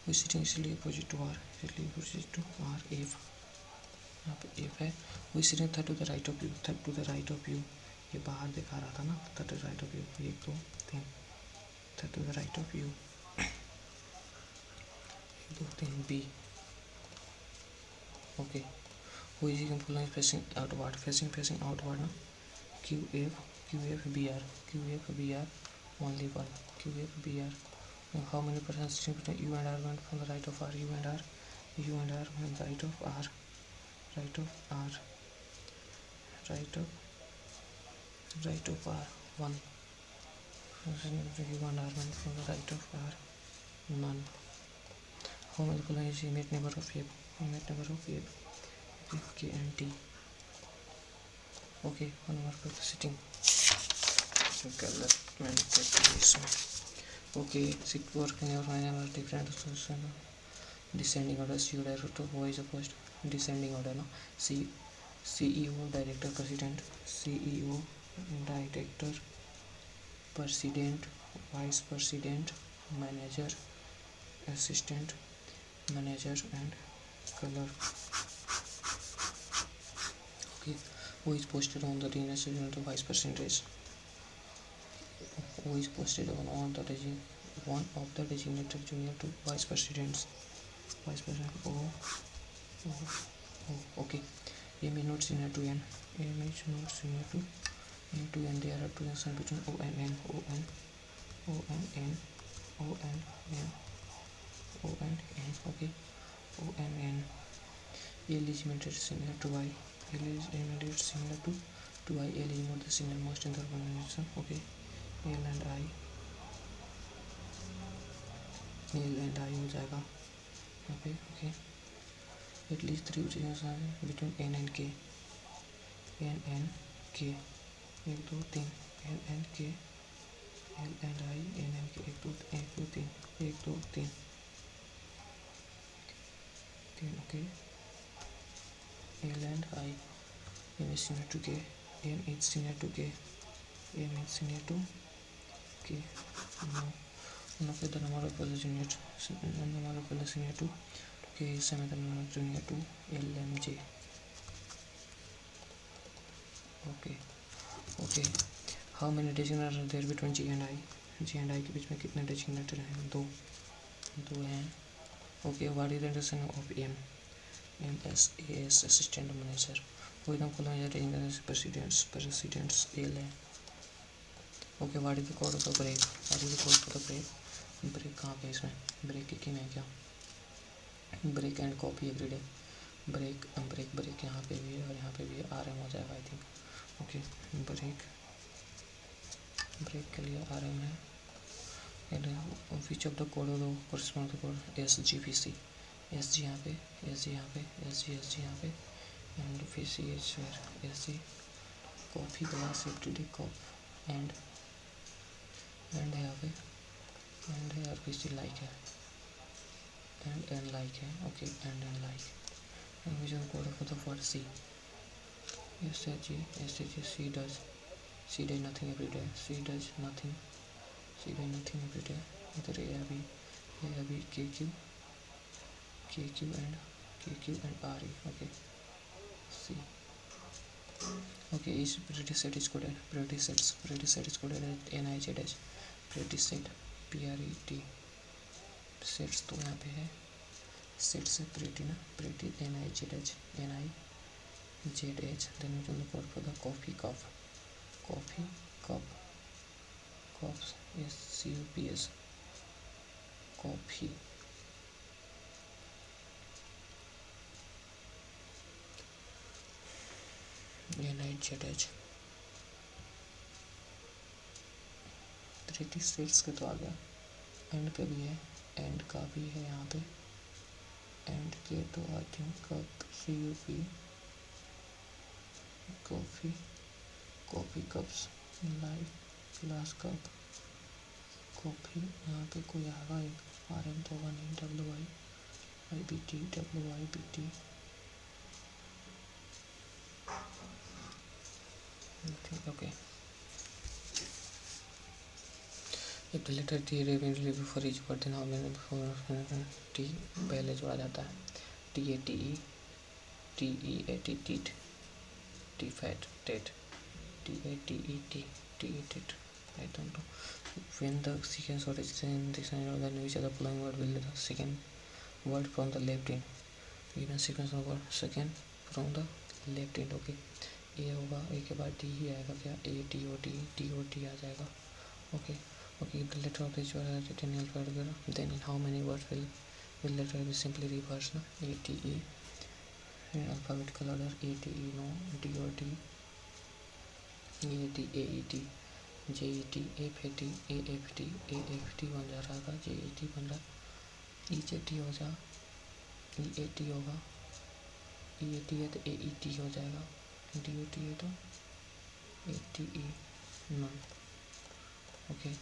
हुई सिटिंग इसलिए अपोजिट टू आर, इसलिए अपोजिट टू आर, एफ, यहाँ पे एफ है. Who sitting third to the right of you, third to the right of you, ये बाहर दिखा रहा था ना, third to the right of you, 1 2 3, third to the right of you, 1 2 3, B. Okay, who sitting following facing outward ना, Q F B R, only one, QF BR. How many percent sitting between U and R went from the right of R? U and R went right of R, right of R, one. U and R went from the right of R, none. How many column is unit number of A? K and T. Okay, 1 mark for the sitting. Okay, sick work in your final are different descending order. CEO director, who is the first? Descending order, no? CEO director president, CEO director president, vice president, manager, assistant manager and clerk. Okay, who is posted on the designated vice president? Who is posted on one of the designated junior to vice presidents? Vice president O. Okay. A is not senior to N. There are two N's between O and N. Okay. O and N. L is immediate similar to Y. L is not the single most in the organization. Okay. L and I हो जाएगा यहाँ पे. Okay, at least 3 चीज़ें हैं between N and K. 1 2 3, N and K, L and I, N and K, 1 2 3, 1 2 3. Okay, L and I, M is senior to K, M is senior to K, M is senior to K. No, okay, the number of colors junior to K is same as the number of junior to L and J. Okay. How many designator are there between G and I? G and I के बीच में कितने designator हैं? 2 हैं. Okay, what is the definition of M? M as assistant manager. Who is the following designated presidents? L है. Okay, what is the code of the break? Break कहाँ पे इसमें? Break की में क्या? Break and copy everyday. Break यहाँ पे भी है और यहाँ पे भी RM हो जाएगा आई थिंक. ओके, ब्रेक के लिए RM है. And which of the code correspond code? SG यहाँ पे, SG यहाँ पे and VC is where? SG coffee glass everyday cop and यहाँ पे एंड है और VC लाइक है एंड लाइक है. Okay, and like. And which of the code for the for C? SG C does nothing every day. C does nothing every day. इधर A B KQ and RE. Okay, C. Okay, is pretty set is coded. Pretty set is coded as NIZ. Pretty set PRET sets तो यहाँ पे है set से pretty ना, pretty NIZH, NIZH. Then we will look for the coffee cup. Coffee cup. Cups is CUPS. Coffee. NIZH. 3D sets का तो आ गया, and का भी है, एंड का भी है यहाँ पे, एंड के तो I think cup CUP coffee, coffee cups, light glass cup, coffee. यहाँ पे कोई आएगा एक, RM तो होगा नहीं, WIBT, WIBT। Okay, if the letter T immediately before each word, then how many before T पहले जोड़ा जाता है? TATE, TEAT, teat, TFAT, tet, TATET, TETET. I don't know. When the sequence of dictionary, then which of the following word will the second word from the left in? Given sequence of word second from the left in. Okay, A होगा, A के बाद D ही आएगा क्या? ATOT, TOT आ जाएगा. Okay. Okay, the letter of each word is written in alphabet, then in how many words will letter be simply reversed? No? ATE in alphabetical order. ATE, no. DOT, EAT, AET, JET, FAT, AFT, AFT बन जा रहा था, JET बन रहा, EJT हो जा, EAT होगा, EAT है तो AET हो जाएगा, DOT है तो ATE, non. Okay,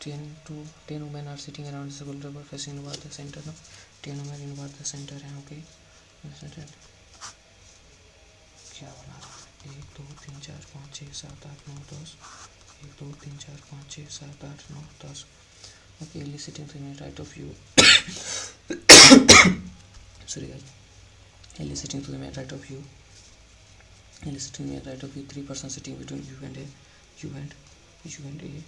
10 women are sitting around a circle table facing inward the center. No, 10 women inward the center है. ओके, क्या बना रहा है? 1 2 3 4 5 6 7 8 9 10. 1 2 3 4 5 6 7 8 9 10. Okay, Ellie sitting to the right of you. Sorry guys. Ellie sitting to the right of you. Ellie sitting to the right of you. 3 persons sitting between you and A. You and A. You and A.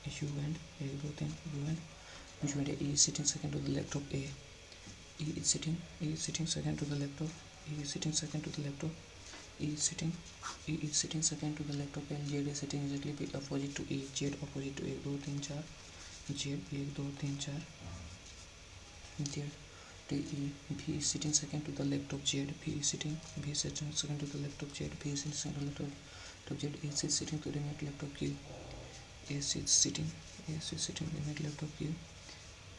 1 2 3 you and you and A. E is sitting second to the left of A. E is sitting second to the left of. E is sitting second to the left of. E is sitting second to the left of. And Z is sitting exactly opposite to E. Z opposite to 1 2 3 4. Z 1 2 3 4. Z to E. B is sitting second to the left of Z. B is sitting second to the left of Z. B is sitting second to the left of Z. A is sitting to the left of Q. S is sitting in the middle left of Q.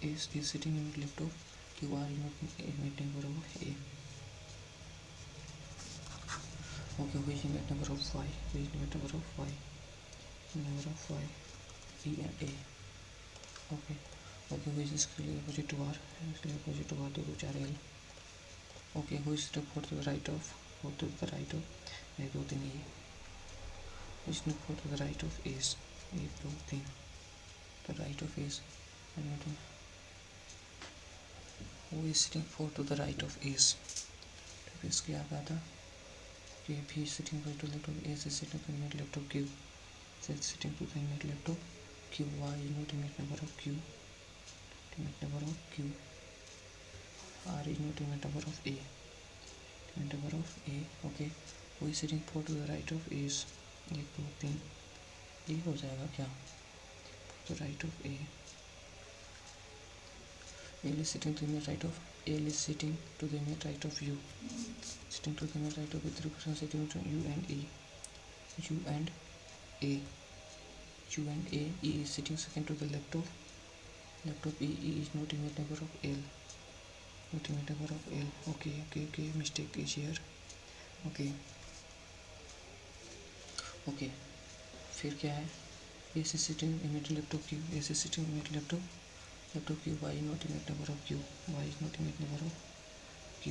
S is sitting in the left of Q. R is not unit number of A. Okay, who is unit number of Y? Who is unit number of Y? Number of Y. E and A. Okay. Okay, who is basically opposite to R? Basically opposite to R, तो कुछ R L. Okay, who is step 4 to the right of? 4 to the right of. 1 2 3 E. Who is step 4 to the right of is 1 2 3. The right of is. Who is sitting 4 to the right of is? तो इसके आगे आता कि B is sitting 4 to the left of A is sitting to the immediate left of Q. Z is sitting to the immediate left of Q. Y is not immediate number of Q. Immediate number of Q. R is not immediate number of A. Immediate number of A. Okay. Who is sitting 4 to the right of is 1 2 3. A हो जाएगा क्या? To the right of A. L is sitting to the right of. L is sitting to the right of U. Sitting to the right of 3 persons sitting between U and A. U and A. U and A. E is sitting second to the left of E. E is not immediate neighbor of L. Not immediate neighbor of L. Okay. Mistake is here. Okay. फिर क्या है? S is sitting immediate left of Q. S is sitting immediate left of Q. Y is not immediate neighbor of Q. Y is not immediate neighbor of Q.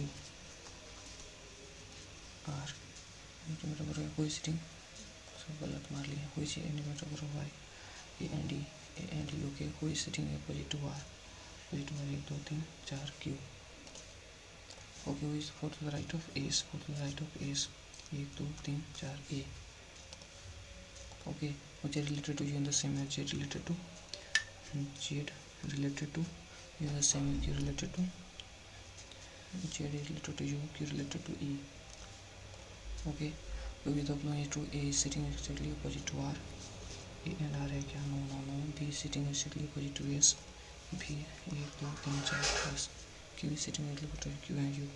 R immediate neighbor of who is sitting? सब गलत मार लिया. Who is immediate neighbor of Y? A and D. Okay. Who is sitting opposite to R? Opposite to R 1 2 3 4 Q. Okay. Who is 4 to the right of S? 4 to the right of S 1 2 3 4 A. Okay. Z related to U in the same as Z related to Z related to, you have the same Q related to Z is related to U, Q related to E. Okay, क्योंकि तो अपना ये to A is sitting exactly opposite to R. A and R है क्या? No. B is sitting exactly opposite to S. B 1 2 3 4 S. Q is sitting exactly opposite to Q and U.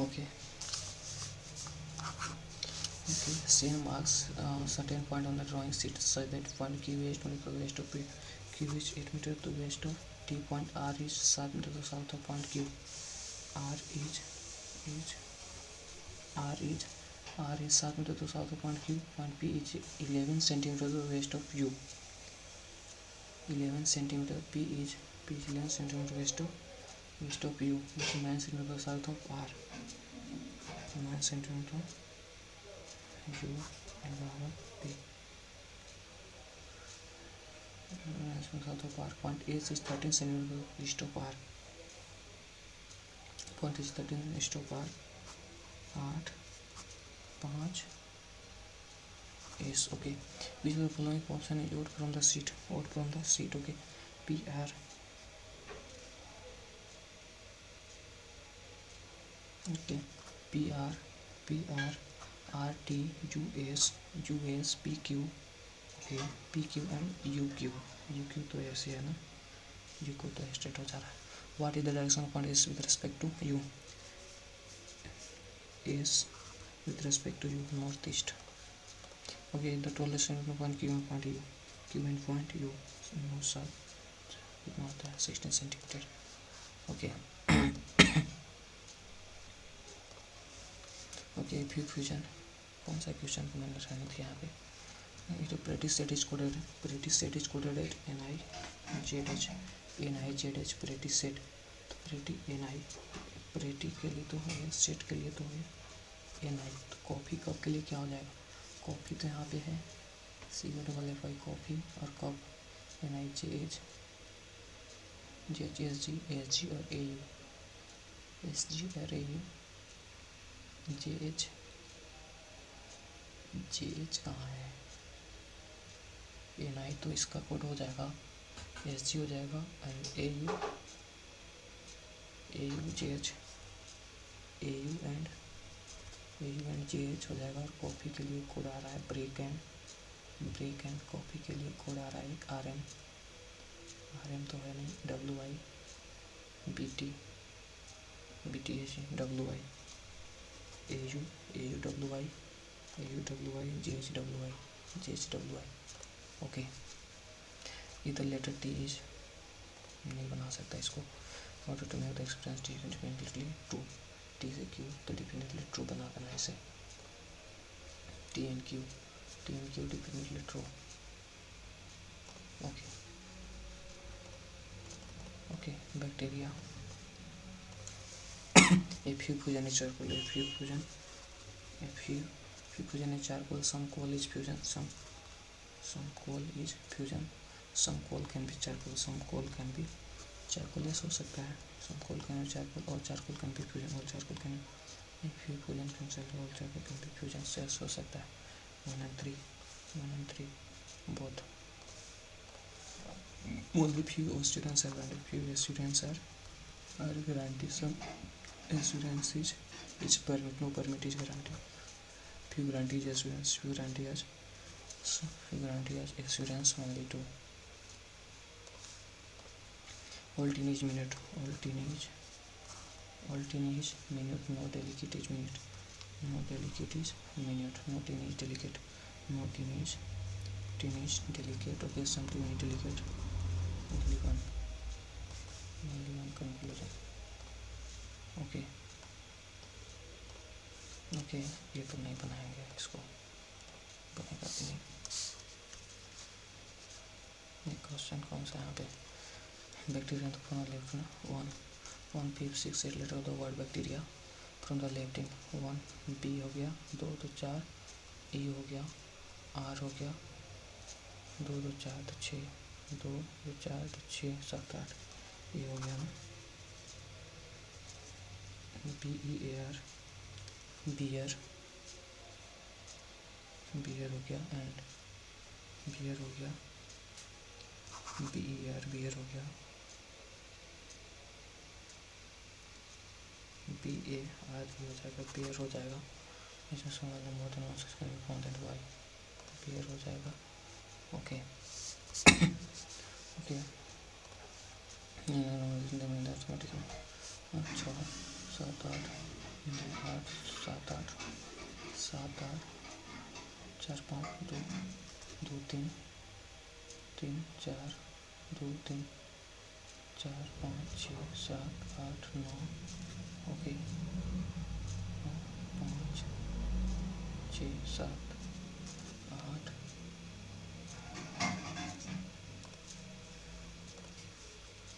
Okay. C marks certain point on the drawing sheet such that point Q is 24 west of P. Q is 8 meters to west of T. Point R is 7 meters to south of point Q. R is 7 meters to south of point Q. Point P is 11 centimeters to west of U. 11 centimeter. P is 11 centimeters west of U, which is 9 centimeters south of R. 9 centimeters U and barabar P. 9 centimeters south of R. Point S is 13 centimeters east of R. Point is 13 east of R. 8 5 S. Okay, which of the following option is out from the sheet? Okay, PR. Okay, PR RT US PQ. Okay, PQ and UQ तो ऐसे है ना, UQ तो straight हो जा रहा है. What is the direction of point S with respect to U? S with respect to U, northeast. Okay, the tallest point Q and point U. Q and point U, north south, north 16 centimeter. Okay. Okay, fuse fusion कौन सा question को मैंने रहने दिया यहाँ पे. ये तो pretty set is coded at NiZH pretty set. तो प्रेटी Ni प्रेटी के लिए तो है, सेट के लिए तो है Ni. तो कॉफ़ी कप के लिए क्या हो जाएगा? कॉफ़ी तो यहाँ पे है COFI कॉफ़ी, और कप NiJH SG और AU, SG और AU. JH कहाँ है? Ni तो इसका कोड हो जाएगा, SG हो जाएगा, and AU JH AU and JH हो जाएगा. और कॉफ़ी के लिए कोड आ रहा है ब्रेक एंड कॉफ़ी के लिए कोड आ रहा है एक RM तो है नहीं, WI BT है WI AU WI JHWI. Okay, इधर लेटर T इज नहीं बना सकता इसको. Order to make the experience T definitely true. T से Q तो डिफिनेटली ट्रू बना देना इसे. T and Q definitely true. Okay, bacteria. Fuse fusion is charcoal. Fuse fusion is charcoal. Some coal is fusion. Some coal is fusion. Some coal can be charcoal. Some coal can be charcoal. ऐसा हो सकता है. Some coal can be charcoal और charcoal can be fusion. और charcoal can fuse fusion can charcoal और charcoal can be fusion. से ऐसा हो सकता है. 1 and 3 both. Only few students are granted. Few students are granted. Some assurance is permit. No permit is granted. Few granted assurance. Few granted assurance only 2. All teenage minute. No delicate is minute. No delicate is minute. No teenage delicate. No teenage delicate. Okay, some teenage delicate. Only one conclusion. Okay, ये तो नहीं बनाएंगे, इसको बनेगा भी नहीं. ये question कौन सा यहाँ पे? बैक्टीरिया तो फ्रॉम द लेफ्ट ना. 1 5 6 8 letter of the word bacteria from the left in. 1 B हो गया, 2 तो 4 E हो गया, R हो गया, 2 2 4 तो 6, 2 2 4 तो 6 7 8 ये हो गया ना. BEAR beer. बियर हो गया, एंड बियर हो गया, बियर बियर हो गया, बी ए आर भी हो जाएगा, बियर हो जाएगा, इसमें स्मॉल नंबर तो नॉन सेक्स फाउंडेड बाय, बियर हो जाएगा। ओके ओके अच्छा 7 8 2 8 7 8 7 8 4 5 2 2 3 3 4 2 3 4 5 6 7 8 9। ओके 5 6 7 8।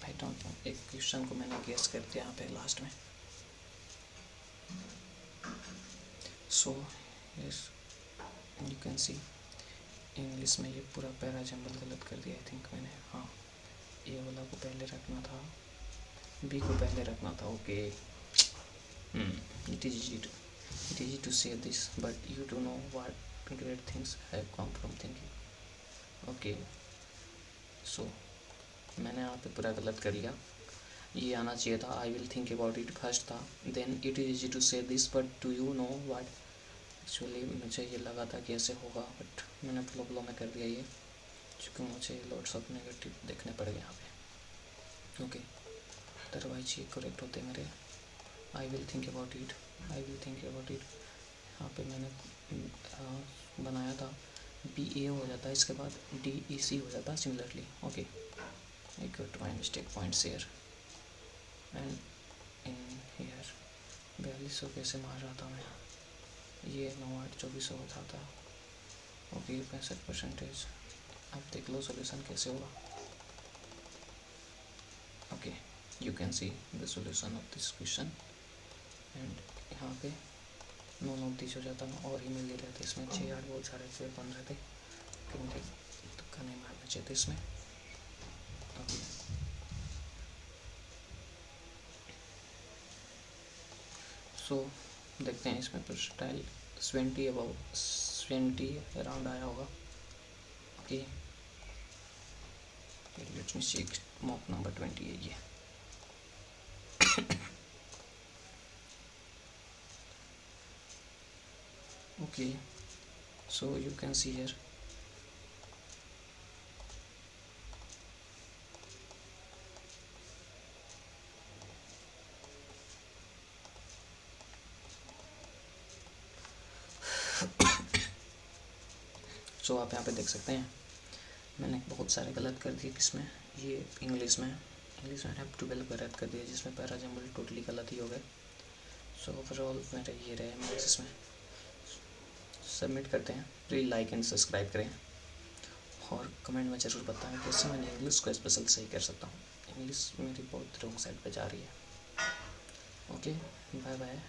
आई डोंट नो, एक क्वेश्चन को मैंने गेस कर दिया यहाँ पे लास्ट में। So yes you can C English में ये पूरा पैरा जंबल गलत कर दिया आई थिंक मैंने। हाँ, ए वाला को पहले रखना था, बी को पहले रखना था। Okay it is easy to say this, but you don't know what great things have come from thinking. Okay so मैंने यहाँ पे पूरा गलत कर लिया। ये आना चाहिए था I will think about it first था, then it is easy to say this, but do you know what. Actually मुझे ये लगा था कि ऐसे होगा, बट मैंने फ्लो में कर दिया ये, क्योंकि मुझे लॉट्स ऑफ नेगेटिव देखने पड़ गए यहाँ पे। ओके अदरवाइज ये करेक्ट होते मेरे। आई will think about it, I will think about it. यहाँ पे मैंने बनाया था बी ए हो जाता है, इसके बाद डी ई सी हो जाता है similarly. Okay I got my mistake points here and in here. 4200 कैसे मार रहा था मैं, ये 9 8 2400 हो जाता। ओके 65%। अब देख लो सोल्यूशन कैसे होगा। Okay you can see the solution of this question and यहाँ पे 9 9 30 हो जाता ना, और ही मिल रहे थे इसमें 6 8 बहुत सारे से बन रहे थे, कि मुझे तुक्का नहीं मारना चाहिए था इसमें। ओके सो देखते हैं इसमें परसेंटाइल 20 अबाउ 20 अराउंड आया होगा। Okay let's me check mock number 20 है ये। Okay so you can see here so आप यहाँ पे देख सकते हैं मैंने बहुत सारे गलत कर दिए। किसमें, ये इंग्लिश में हैव 12 गलत कर दिए, जिसमें पैरा जंबल टोटली गलत ही हो गए। सो ओवरऑल मेरे ये रहे मेरे इसमें। सबमिट करते हैं, प्लीज़ लाइक एंड सब्सक्राइब करें और कमेंट में ज़रूर बताएं कैसे मैंने इंग्लिश को स्पेशल सही कर सकता हूँ। इंग्लिश मेरी बहुत रॉन्ग साइड पे जा रही है। Okay bye bye.